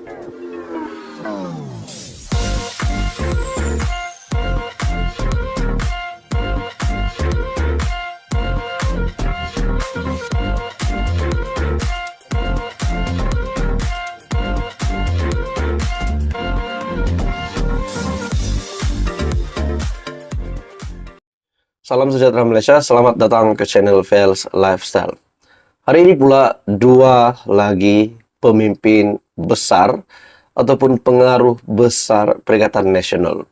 Salam sejahtera Malaysia, selamat datang ke channel Vels Lifestyle. Hari ini pula dua lagi pemimpin besar ataupun pengaruh besar Perikatan Nasional.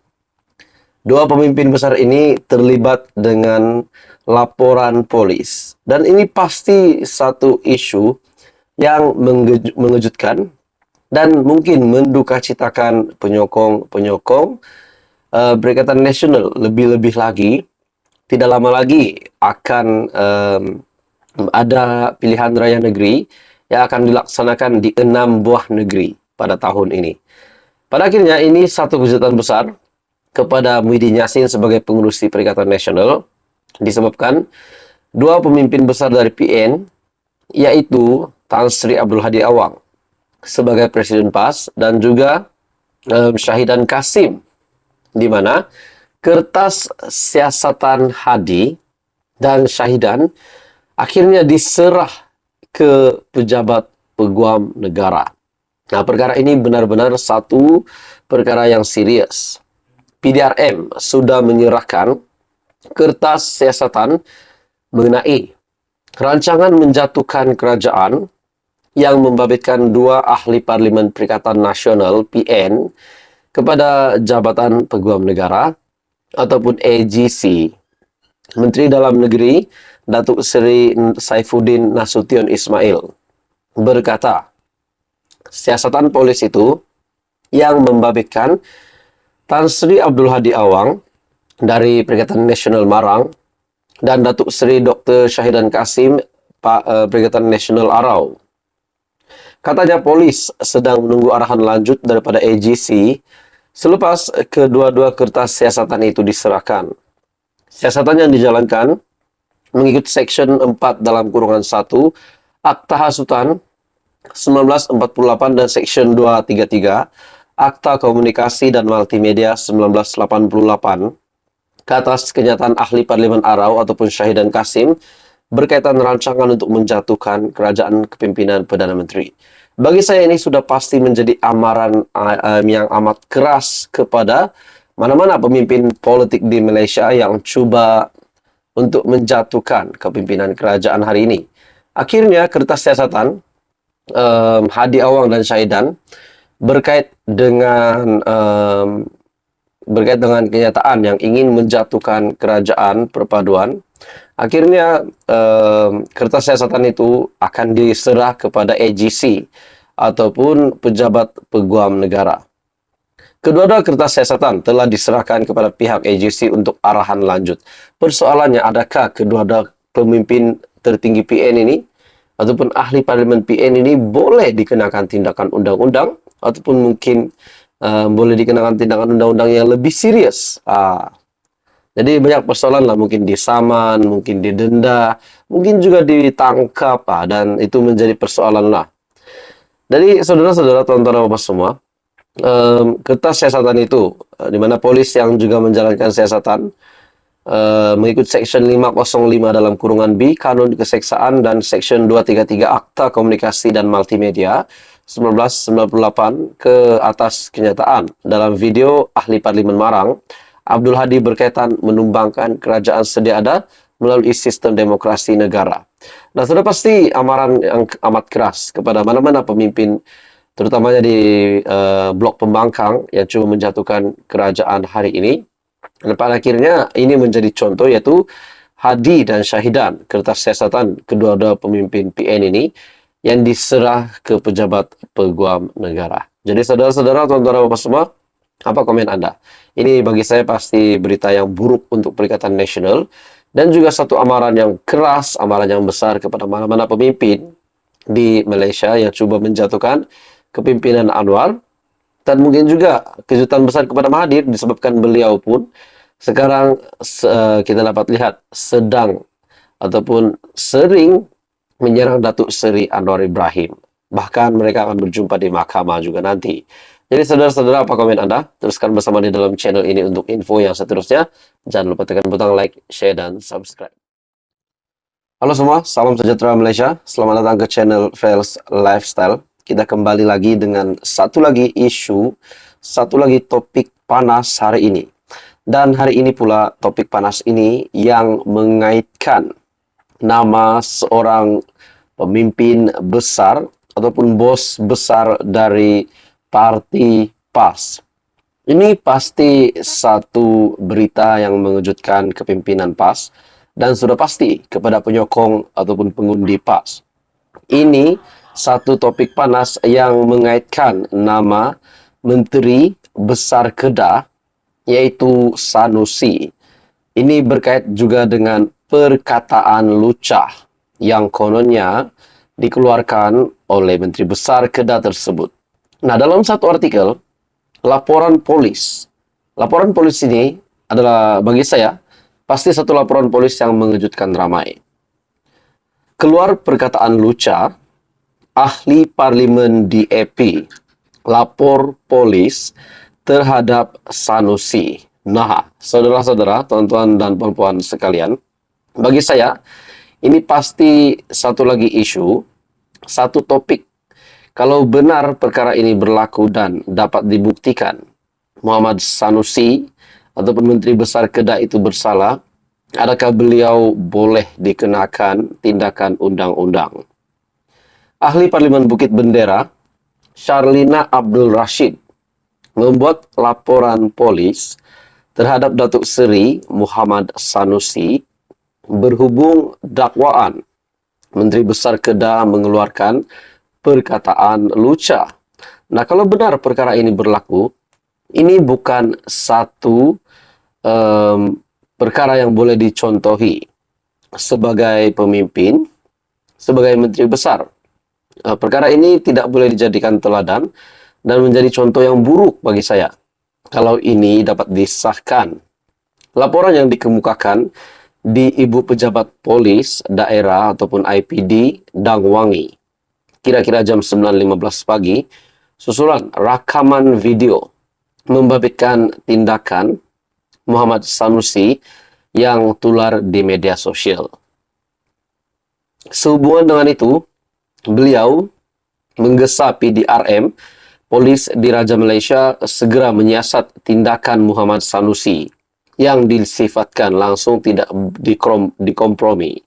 Dua pemimpin besar ini terlibat dengan laporan polis. Dan ini pasti satu isu yang mengejutkan dan mungkin mendukacitakan penyokong-penyokong Perikatan Nasional. Lebih-lebih lagi, tidak lama lagi akan ada pilihan raya negeri yang akan dilaksanakan di 6 buah negeri pada tahun ini. Pada akhirnya ini satu kejutan besar kepada Muhyiddin Yassin sebagai pengurusi Perikatan Nasional disebabkan dua pemimpin besar dari PN, yaitu Tan Sri Abdul Hadi Awang sebagai Presiden PAS dan juga Syahidan Kasim, di mana kertas siasatan Hadi dan Syahidan akhirnya diserah ke pejabat peguam negara. Nah, perkara ini benar-benar satu perkara yang serius. PDRM sudah menyerahkan kertas siasatan mengenai rancangan menjatuhkan kerajaan yang membabitkan dua ahli Parlimen Perikatan Nasional PN kepada Jabatan Peguam Negara ataupun AGC. Menteri Dalam Negeri Datuk Seri Saifuddin Nasution Ismail berkata, siasatan polis itu yang membabitkan Tan Sri Abdul Hadi Awang dari Perikatan Nasional Marang dan Datuk Seri Dr. Syahidan Kasim Perikatan Nasional Arau. Katanya polis sedang menunggu arahan lanjut daripada AGC selepas kedua-dua kertas siasatan itu diserahkan. Siasatan yang dijalankan mengikut Seksyen 4 dalam kurungan 1 Akta Hasutan 1948 dan Seksyen 233 Akta Komunikasi dan Multimedia 1988 ke atas kenyataan ahli Parlimen Arau ataupun Syahidan Kasim berkaitan rancangan untuk menjatuhkan kerajaan kepimpinan Perdana Menteri. Bagi saya ini sudah pasti menjadi amaran yang amat keras kepada mana-mana pemimpin politik di Malaysia yang cuba untuk menjatuhkan kepimpinan kerajaan hari ini. Akhirnya kertas siasatan Hadi Awang dan Syahidan berkait dengan kenyataan yang ingin menjatuhkan kerajaan perpaduan. Akhirnya kertas siasatan itu akan diserah kepada AGC ataupun pejabat peguam negara. Kedua-dua kertas siasatan telah diserahkan kepada pihak AGC untuk arahan lanjut. Persoalannya, adakah kedua-dua pemimpin tertinggi PN ini ataupun ahli Parlimen PN ini boleh dikenakan tindakan undang-undang ataupun mungkin boleh dikenakan tindakan undang-undang yang lebih serius? Jadi banyak persoalan lah, mungkin disaman, mungkin didenda, mungkin juga ditangkap, dan itu menjadi persoalan lah. Jadi saudara-saudara, tuan-tuan dan bapak semua, kertas siasatan itu, di mana polis yang juga menjalankan siasatan, mengikut Seksyen 505 dalam kurungan B, Kanun Keseksaan dan Seksyen 233 Akta Komunikasi dan Multimedia 1998 ke atas kenyataan. Dalam video ahli Parlimen Marang, Abdul Hadi berkaitan menumbangkan kerajaan sedia ada melalui sistem demokrasi negara. Nah, sudah pasti amaran yang amat keras kepada mana-mana pemimpin, terutamanya di blok pembangkang yang cuba menjatuhkan kerajaan hari ini. Dan pada akhirnya ini menjadi contoh, yaitu Hadi dan Syahidan, kertas siasatan kedua-dua pemimpin PN ini yang diserah ke pejabat peguam negara. Jadi saudara-saudara, tuan-tuan dan bapak semua, apa komen Anda? Ini bagi saya pasti berita yang buruk untuk Perikatan Nasional dan juga satu amaran yang keras, amaran yang besar kepada mana-mana pemimpin di Malaysia yang cuba menjatuhkan kepimpinan Anwar, dan mungkin juga kejutan besar kepada Mahathir disebabkan beliau pun sekarang kita dapat lihat sedang ataupun sering menyerang Datuk Seri Anwar Ibrahim. Bahkan mereka akan berjumpa di mahkamah juga nanti. Jadi saudara-saudara, apa komen Anda? Teruskan bersama di dalam channel ini untuk info yang seterusnya. Jangan lupa tekan butang like, share, dan subscribe. Halo semua, salam sejahtera Malaysia. Selamat datang ke channel Fels Lifestyle. Kita kembali lagi dengan satu lagi isu, satu lagi topik panas hari ini. Dan hari ini pula topik panas ini yang mengaitkan nama seorang pemimpin besar ataupun bos besar dari parti PAS. Ini pasti satu berita yang mengejutkan kepimpinan PAS dan sudah pasti kepada penyokong ataupun pengundi PAS. Ini satu topik panas yang mengaitkan nama Menteri Besar Kedah yaitu Sanusi. Ini berkait juga dengan perkataan lucah yang kononnya dikeluarkan oleh Menteri Besar Kedah tersebut. Nah, dalam satu artikel, laporan polis ini adalah bagi saya pasti satu laporan polis yang mengejutkan ramai. Keluar perkataan lucah, ahli parlimen DAP lapor polis terhadap Sanusi. Nah, saudara-saudara, tuan-tuan dan puan-puan sekalian, bagi saya ini pasti satu lagi isu, satu topik. Kalau benar perkara ini berlaku dan dapat dibuktikan Muhammad Sanusi ataupun Menteri Besar Kedah itu bersalah, adakah beliau boleh dikenakan tindakan undang-undang? Ahli Parlimen Bukit Bendera, Sharlina Abdul Rashid, membuat laporan polis terhadap Datuk Seri Muhammad Sanusi berhubung dakwaan Menteri Besar Kedah mengeluarkan perkataan lucah. Nah, kalau benar perkara ini berlaku, ini bukan satu perkara yang boleh dicontohi sebagai pemimpin, sebagai Menteri Besar. Perkara ini tidak boleh dijadikan teladan dan menjadi contoh yang buruk bagi saya kalau ini dapat disahkan. Laporan yang dikemukakan di Ibu Pejabat Polis Daerah ataupun IPD Dangwangi, kira-kira jam 9.15 pagi, susulan rakaman video membabitkan tindakan Muhammad Sanusi yang tular di media sosial. Sehubungan dengan itu, beliau menggesa PDRM, Polis Diraja Malaysia, segera menyiasat tindakan Muhammad Sanusi yang disifatkan langsung tidak dikompromi.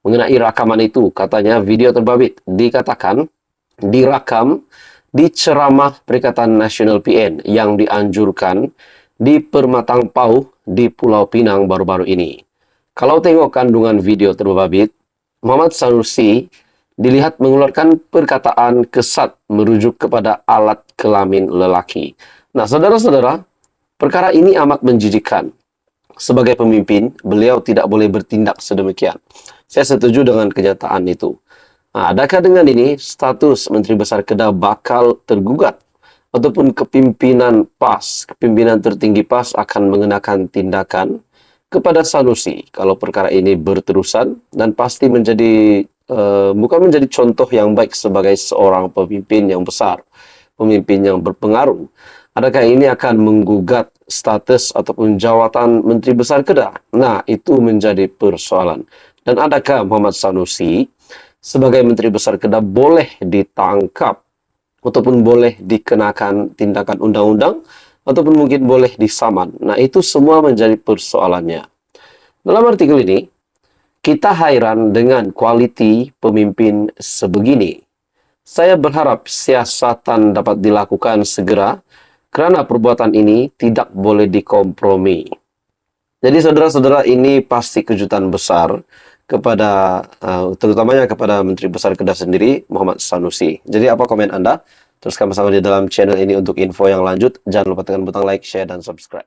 Mengenai rakaman itu, katanya video terbabit dikatakan direkam di ceramah Perikatan Nasional PN yang dianjurkan di Permatang Pauh di Pulau Pinang baru-baru ini. Kalau tengok kandungan video terbabit, Muhammad Sanusi dilihat mengeluarkan perkataan kesat merujuk kepada alat kelamin lelaki. Nah, saudara-saudara, perkara ini amat menjijikkan. Sebagai pemimpin, beliau tidak boleh bertindak sedemikian. Saya setuju dengan kenyataan itu. Nah, adakah dengan ini status Menteri Besar Kedah bakal tergugat? Ataupun kepimpinan PAS, kepimpinan tertinggi PAS akan mengenakan tindakan kepada Sanusi kalau perkara ini berterusan dan pasti menjadi bukan menjadi contoh yang baik sebagai seorang pemimpin yang besar, pemimpin yang berpengaruh. Adakah ini akan menggugat status ataupun jawatan Menteri Besar Kedah? Nah, itu menjadi persoalan. Dan adakah Muhammad Sanusi sebagai Menteri Besar Kedah boleh ditangkap ataupun boleh dikenakan tindakan undang-undang ataupun mungkin boleh disaman? Nah, itu semua menjadi persoalannya. Dalam artikel ini, kita hairan dengan kualiti pemimpin sebegini. Saya berharap siasatan dapat dilakukan segera kerana perbuatan ini tidak boleh dikompromi. Jadi saudara-saudara, ini pasti kejutan besar kepada terutamanya kepada Menteri Besar Kedah sendiri, Muhammad Sanusi. Jadi apa komen Anda? Teruskan bersama di dalam channel ini untuk info yang lanjut. Jangan lupa tekan butang like, share, dan subscribe.